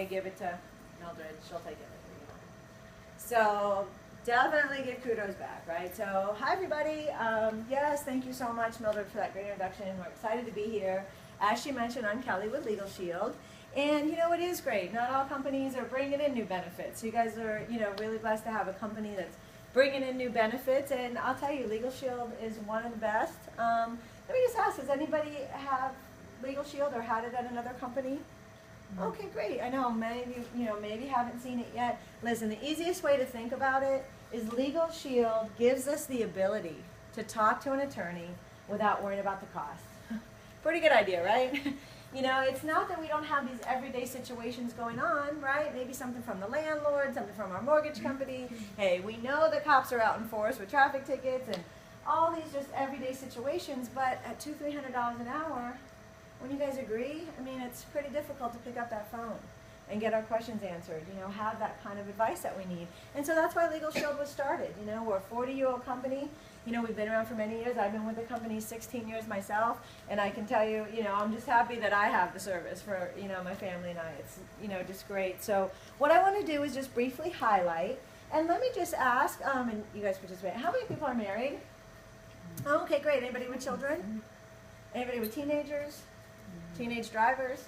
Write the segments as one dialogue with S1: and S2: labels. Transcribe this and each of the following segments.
S1: give it to Mildred, she'll take it later, you know. So definitely give kudos back, right? So hi everybody. Yes, thank you so much, Mildred, for that great introduction. We're excited to be here. As she mentioned, I'm Kelly with Legal Shield. And you know, it is great. Not all companies are bringing in new benefits. You guys are, you know, really blessed to have a company that's bringing in new benefits. And I'll tell you, Legal Shield is one of the best. Let me just ask, does anybody have Legal Shield or had it at another company? Okay, great. I know many of you, you know, maybe haven't seen it yet. Listen, the easiest way to think about it is Legal Shield gives us the ability to talk to an attorney without worrying about the cost. Pretty good idea, right? You know, it's not that we don't have these everyday situations going on, right? Maybe something from the landlord, something from our mortgage company. Hey, we know the cops are out in force with traffic tickets and all these just everyday situations, but at $200–300 an hour, when you guys agree, I mean, it's pretty difficult to pick up that phone and get our questions answered, you know, have that kind of advice that we need. And so that's why Legal Shield was started. You know, we're a 40-year-old company. You know, we've been around for many years. I've been with the company 16 years myself, and I can tell you, you know, I'm just happy that I have the service for, you know, my family and I. It's, you know, just great. So what I want to do is just briefly highlight, and let me just ask, and you guys participate, how many people are married? Oh, okay, great. Anybody with children? Anybody with teenagers? Teenage drivers?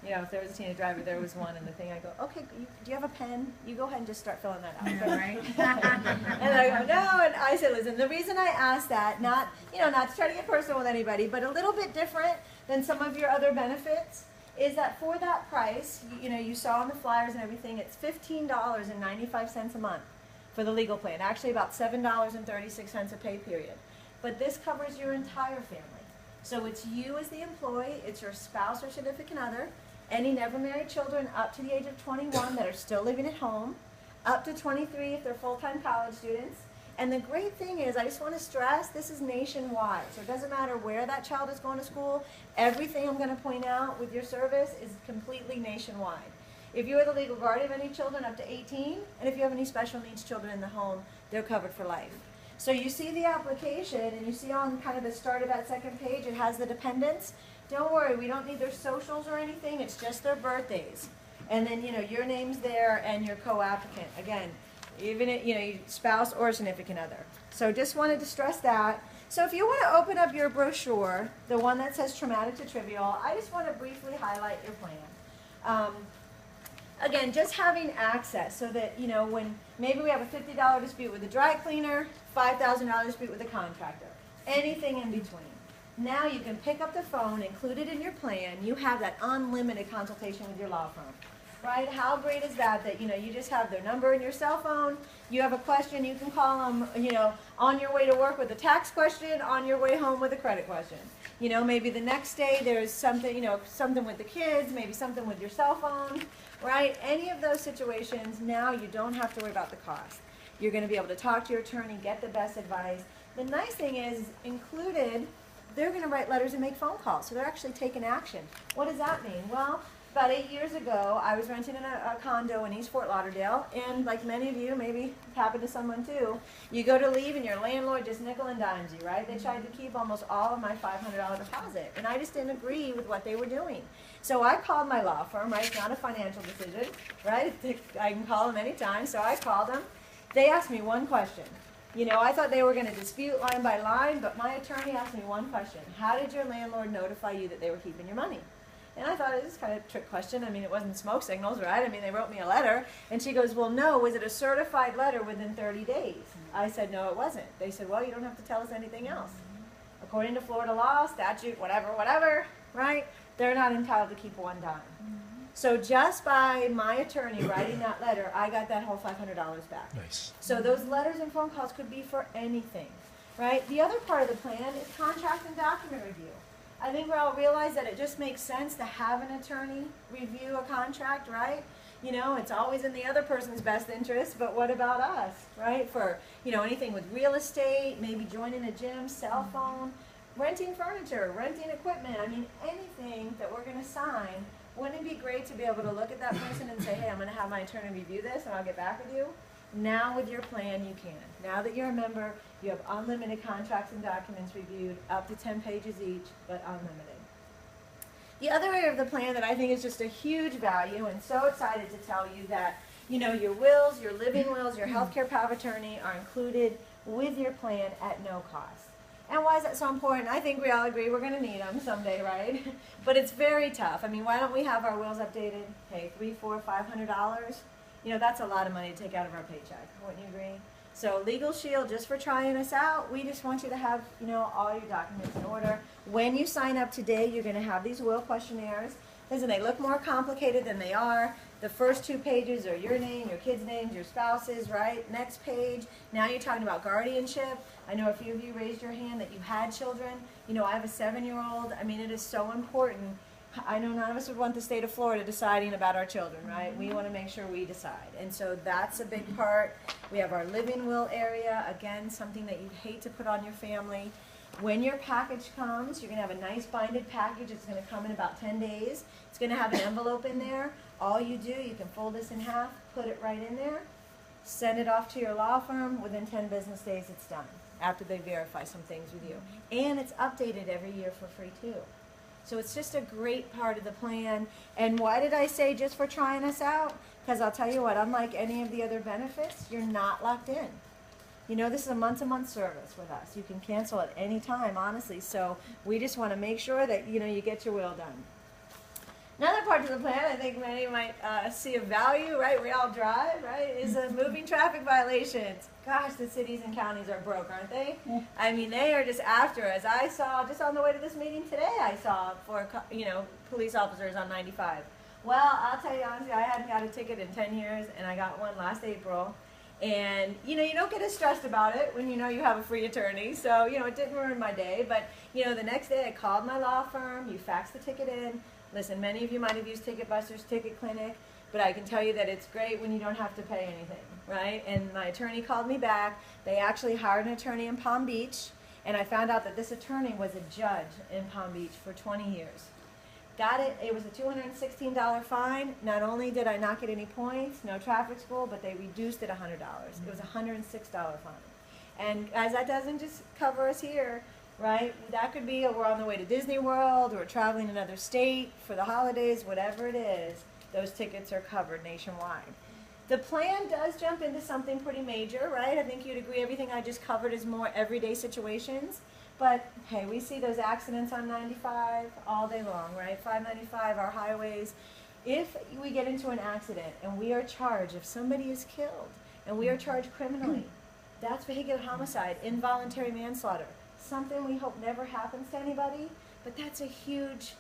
S1: You know, if there was a teenage driver, there was one in the thing. I go, okay, do you have a pen? You go ahead and just start filling that out.
S2: Yeah, right?
S1: And I go, no. And I said, listen, the reason I asked that, not, you know, not to try to get personal with anybody, but a little bit different than some of your other benefits, is that for that price, you know, you saw on the flyers and everything, it's $15.95 a month for the legal plan. Actually, about $7.36 a pay period. But this covers your entire family. So it's you as the employee, it's your spouse or significant other, any never married children up to the age of 21 that are still living at home, up to 23 if they're full-time college students. And the great thing is, I just want to stress, this is nationwide. So it doesn't matter where that child is going to school. Everything I'm going to point out with your service is completely nationwide. If you are the legal guardian of any children up to 18, and if you have any special needs children in the home, they're covered for life. So you see the application, and you see on kind of the start of that second page, it has the dependents. Don't worry, we don't need their socials or anything. It's just their birthdays. And then, you know, your name's there and your co-applicant. Again, even, you know, your spouse or significant other. So just wanted to stress that. So if you want to open up your brochure, the one that says traumatic to trivial, I just want to briefly highlight your plan. Again, just having access so that, you know, when maybe we have a $50 dispute with a dry cleaner, $5,000 dispute with a contractor, anything in between. Now you can pick up the phone, include it in your plan. You have that unlimited consultation with your law firm, right? How great is that, that, you know, you just have their number in your cell phone. You have a question, you can call them, you know, on your way to work with a tax question, on your way home with a credit question. You know, maybe the next day there's something, you know, something with the kids, maybe something with your cell phone, right? Any of those situations, now you don't have to worry about the cost. You're going to be able to talk to your attorney, get the best advice. The nice thing is, included, they're going to write letters and make phone calls, so they're actually taking action. What does that mean? Well, about 8 years ago, I was renting in a condo in East Fort Lauderdale, and like many of you, maybe it happened to someone too, you go to leave and your landlord just nickel and dimes you, right? They tried to keep almost all of my $500 deposit, and I just didn't agree with what they were doing. So I called my law firm, right? It's not a financial decision, right? I can call them anytime, so I called them. They asked me one question. You know, I thought they were going to dispute line by line, but my attorney asked me one question. How did your landlord notify you that they were keeping your money? And I thought it was kind of a trick question. I mean, it wasn't smoke signals, right? I mean, they wrote me a letter. And she goes, well, no, was it a certified letter within 30 days? I said, no, it wasn't. They said, well, you don't have to tell us anything else. According to Florida law, statute, whatever, right? They're not entitled to keep one dime. So just by my attorney writing that letter, I got that whole $500 back.
S3: Nice.
S1: So those letters and phone calls could be for anything, right? The other part of the plan is contract and document review. I think we all realize that it just makes sense to have an attorney review a contract, right? You know, it's always in the other person's best interest, but what about us, right? For, you know, anything with real estate, maybe joining a gym, cell phone, renting furniture, renting equipment. I mean, anything that we're going to sign. Wouldn't it be great to be able to look at that person and say, hey, I'm going to have my attorney review this and I'll get back with you? Now with your plan, you can. Now that you're a member, you have unlimited contracts and documents reviewed, up to 10 pages each, but unlimited. The other area of the plan that I think is just a huge value, and so excited to tell you that, you know, your wills, your living wills, your healthcare power of attorney are included with your plan at no cost. And why is that so important? I think we all agree we're going to need them someday, right? But it's very tough. I mean, why don't we have our wills updated? Hey, $300, $400, $500? You know, that's a lot of money to take out of our paycheck. Wouldn't you agree? So Legal Shield, just for trying us out, we just want you to have, you know, all your documents in order. When you sign up today, you're going to have these will questionnaires. Listen, they look more complicated than they are. The first 2 pages are your name, your kids' names, your spouse's, right? Next page, now you're talking about guardianship. I know a few of you raised your hand that you had children. You know, I have a 7-year-old. I mean, it is so important. I know none of us would want the state of Florida deciding about our children, right? We want to make sure we decide. And so that's a big part. We have our living will area, again, something that you'd hate to put on your family. When your package comes, you're going to have a nice binded package. It's going to come in about 10 days. It's going to have an envelope in there. All you do, you can fold this in half, put it right in there, send it off to your law firm. Within 10 business days, it's done, after they verify some things with you. And it's updated every year for free, too. So it's just a great part of the plan. And why did I say just for trying us out? Because I'll tell you what, unlike any of the other benefits, you're not locked in. You know, this is a month-to-month service with us. You can cancel at any time, honestly. So we just want to make sure that, you know, you get your will done. Another part of the plan, I think many might see a value, right? We all drive, right? Is moving traffic violations. Gosh, the cities and counties are broke, aren't they? I mean, they are just after us. I saw, just on the way to this meeting today, I saw 4, you know, police officers on 95. Well, I'll tell you honestly, I hadn't got a ticket in 10 years, and I got one last April. And, you know, you don't get as stressed about it when you know you have a free attorney. So, you know, it didn't ruin my day. But, you know, the next day I called my law firm. You faxed the ticket in. Listen, many of you might have used Ticket Busters, Ticket Clinic. But I can tell you that it's great when you don't have to pay anything, right? And my attorney called me back. They actually hired an attorney in Palm Beach. And I found out that this attorney was a judge in Palm Beach for 20 years. Got it. It was a $216 fine. Not only did I not get any points, no traffic school, but they reduced it $100. It was a $106 fine. And as that doesn't just cover us here, right? That could be we're on the way to Disney World or traveling another state for the holidays, whatever it is, those tickets are covered nationwide. The plan does jump into something pretty major, right? I think you'd agree everything I just covered is more everyday situations. But, hey, we see those accidents on 95 all day long, right? 595, our highways. If we get into an accident and we are charged, if somebody is killed and we are charged criminally, that's vehicular homicide, involuntary manslaughter. Something we hope never happens to anybody, but that's a huge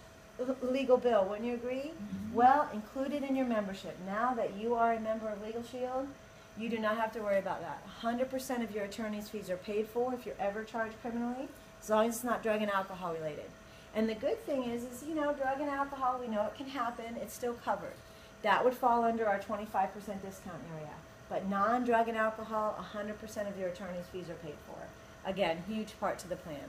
S1: legal bill, wouldn't you agree? Well, included in your membership. Now that you are a member of Legal Shield, you do not have to worry about that. 100% of your attorney's fees are paid for if you're ever charged criminally, as long as it's not drug and alcohol related. And the good thing is, you know, drug and alcohol, we know it can happen, it's still covered. That would fall under our 25% discount area. But non-drug and alcohol, 100% of your attorney's fees are paid for. Again, huge part to the plan.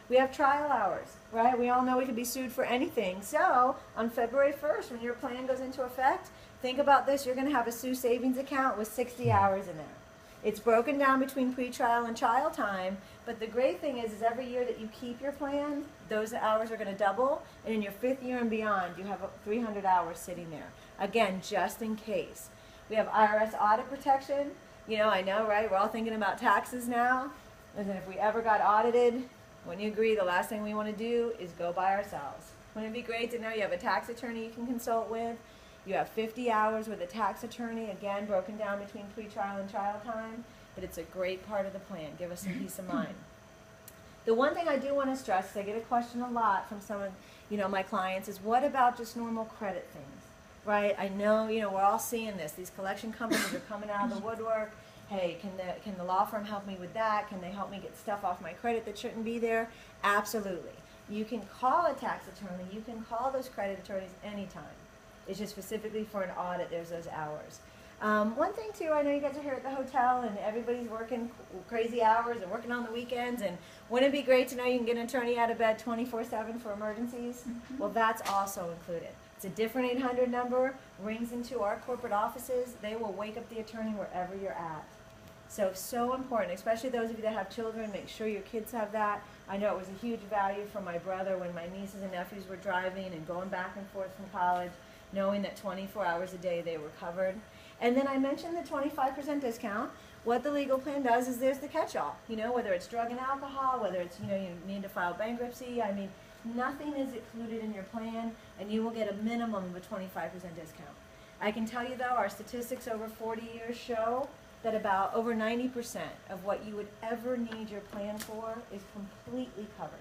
S1: We have trial hours, right? We all know we can be sued for anything. So on February 1st, when your plan goes into effect, think about this. You're going to have a Sue savings account with 60 hours in there. It's broken down between pretrial and trial time, but the great thing is every year that you keep your plan, those hours are going to double, and in your 5th year and beyond, you have 300 hours sitting there. Again, just in case. We have IRS audit protection. You know, I know, right? We're all thinking about taxes now. Listen, if we ever got audited, wouldn't you agree the last thing we want to do is go by ourselves? Wouldn't it be great to know you have a tax attorney you can consult with? You have 50 hours with a tax attorney, again, broken down between pretrial and trial time, but it's a great part of the plan. Give us some peace of mind. The one thing I do want to stress, because I get a question a lot from some of, you know, my clients, is what about just normal credit things, right? I know, you know, we're all seeing this. These collection companies are coming out of the woodwork. Hey, can the law firm help me with that? Can they help me get stuff off my credit that shouldn't be there? Absolutely. You can call a tax attorney. You can call those credit attorneys anytime. It's just specifically for an audit, there's those hours. One thing too, I know you guys are here at the hotel and everybody's working crazy hours and working on the weekends, and wouldn't it be great to know you can get an attorney out of bed 24/7 for emergencies? Well, that's also included. It's a different 800 number, rings into our corporate offices. They will wake up the attorney wherever you're at. So important, especially those of you that have children, make sure your kids have that. I know it was a huge value for my brother when my nieces and nephews were driving and going back and forth from college, knowing that 24 hours a day they were covered. And then I mentioned the 25% discount. What the legal plan does is there's the catch-all, whether it's drug and alcohol, whether it's, you need to file bankruptcy. I mean, nothing is included in your plan, and you will get a minimum of a 25% discount. I can tell you, though, our statistics over 40 years show that about over 90% of what you would ever need your plan for is completely covered.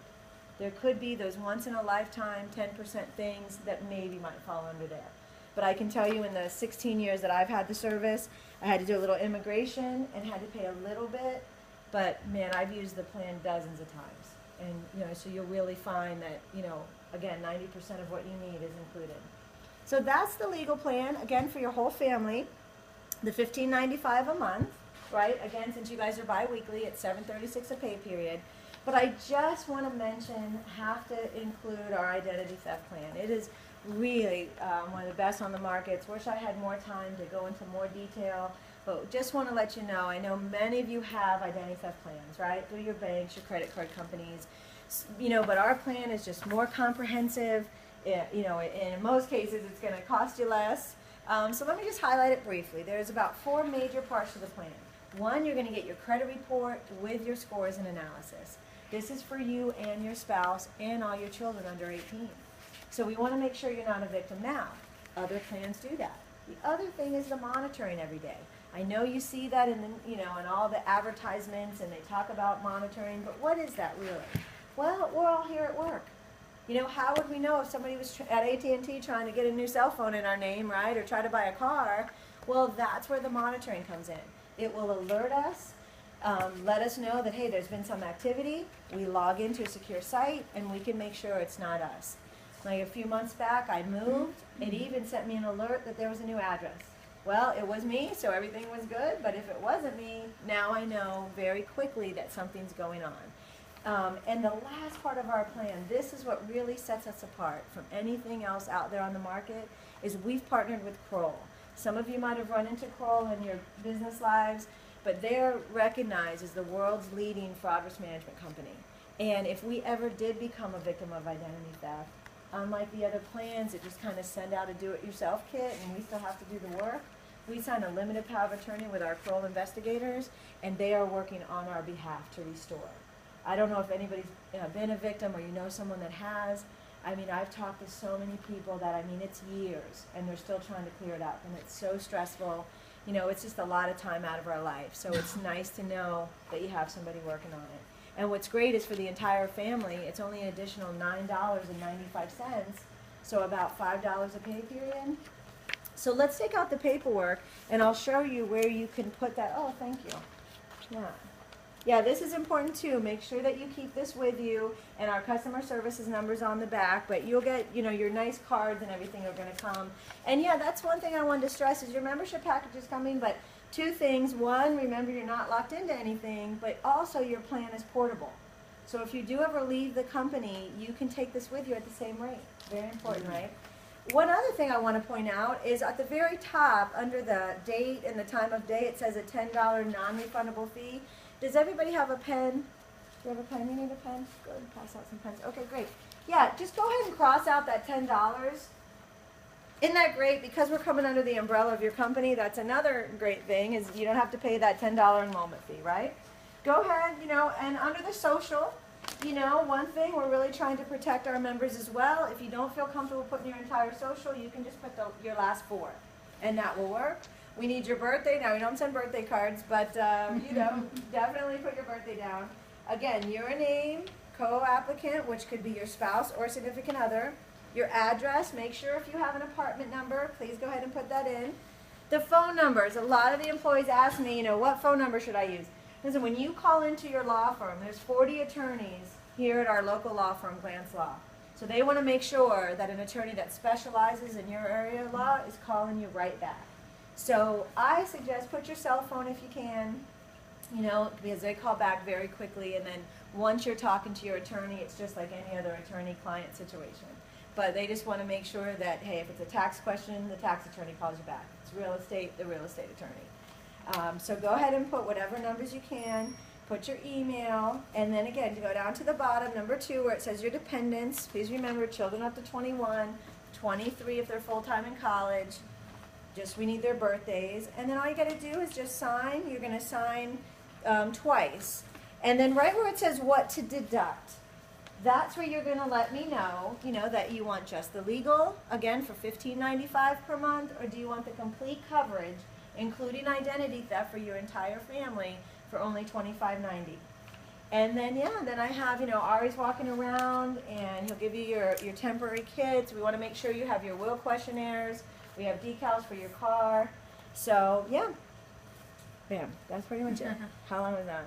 S1: There could be those once-in-a-lifetime 10% things that maybe might fall under there. But I can tell you in the 16 years that I've had the service, I had to do a little immigration and had to pay a little bit. But, man, I've used the plan dozens of times. And, so you'll really find that, again, 90% of what you need is included. So that's the legal plan, again, for your whole family. The $15.95 a month, right? Again, since you guys are bi-weekly, it's $7.36 a pay period. But I just want to mention, have to include our identity theft plan. It is really one of the best on the market. Wish I had more time to go into more detail, but just want to let you know, I know many of you have identity theft plans, right? Through your banks, your credit card companies, but our plan is just more comprehensive. And in most cases, it's going to cost you less. So let me just highlight it briefly. There's about 4 major parts to the plan. One, you're going to get your credit report with your scores and analysis. This is for you and your spouse and all your children under 18. So we want to make sure you're not a victim now. Other plans do that. The other thing is the monitoring every day. I know you see that in the, in all the advertisements, and they talk about monitoring, but what is that really? Well, we're all here at work. How would we know if somebody was at AT&T trying to get a new cell phone in our name, right, or try to buy a car? Well, that's where the monitoring comes in. It will alert us, let us know that, hey, there's been some activity. We log into a secure site, and we can make sure it's not us. Like a few months back, I moved. It even sent me an alert that there was a new address. Well, it was me, so everything was good, but if it wasn't me, now I know very quickly that something's going on. And the last part of our plan, this is what really sets us apart from anything else out there on the market, is we've partnered with Rheault. Some of you might have run into Rheault in your business lives, but they're recognized as the world's leading fraud risk management company. And if we ever did become a victim of identity theft, unlike the other plans that just kind of send out a do-it-yourself kit and we still have to do the work, we sign a limited power of attorney with our Rheault investigators, and they are working on our behalf to restore. I don't know if anybody's been a victim or you know someone that has. I mean, I've talked to so many people that, it's years, and they're still trying to clear it up, and it's so stressful. It's just a lot of time out of our life. So it's nice to know that you have somebody working on it. And what's great is for the entire family, it's only an additional $9.95, so about $5 a pay period. So let's take out the paperwork, and I'll show you where you can put that. Oh, thank you. Yeah. Yeah, this is important too. Make sure that you keep this with you, and our customer services number's on the back, but you'll get, your nice cards and everything are going to come. And yeah, that's one thing I wanted to stress is your membership package is coming, but 2 things. One, remember you're not locked into anything, but also your plan is portable. So if you do ever leave the company, you can take this with you at the same rate. Very important, right? One other thing I want to point out is at the very top, under the date and the time of day, it says a $10 non-refundable fee. Does everybody have a pen? Do you have a pen? You need a pen? Good. Pass out some pens. Okay, great. Yeah, just go ahead and cross out that $10. Isn't that great? Because we're coming under the umbrella of your company, that's another great thing, is you don't have to pay that $10 enrollment fee, right? Go ahead, and under the social, one thing, we're really trying to protect our members as well. If you don't feel comfortable putting your entire social, you can just put your last 4, and that will work. We need your birthday. Now, we don't send birthday cards, but, definitely put your birthday down. Again, your name, co-applicant, which could be your spouse or significant other. Your address, make sure if you have an apartment number, please go ahead and put that in. The phone numbers, a lot of the employees ask me, what phone number should I use? Listen, when you call into your law firm, there's 40 attorneys here at our local law firm, Glantz Law. So they want to make sure that an attorney that specializes in your area of law is calling you right back. So I suggest put your cell phone if you can, because they call back very quickly, and then once you're talking to your attorney, it's just like any other attorney-client situation. But they just want to make sure that, hey, if it's a tax question, the tax attorney calls you back. If it's real estate, the real estate attorney. So go ahead and put whatever numbers you can. Put your email, and then again, you go down to the bottom, number 2, where it says your dependents. Please remember, children up to 21, 23 if they're full-time in college. We need their birthdays. And then all you got to do is just sign. You're going to sign twice. And then right where it says what to deduct, that's where you're going to let me know, that you want just the legal, again, for $15.95 per month, or do you want the complete coverage, including identity theft for your entire family, for only $25.90. And then, then I have, Ari's walking around, and he'll give you your temporary kits. We want to make sure you have your will questionnaires. We have decals for your car. So, yeah. Bam. That's pretty much it. How long was that?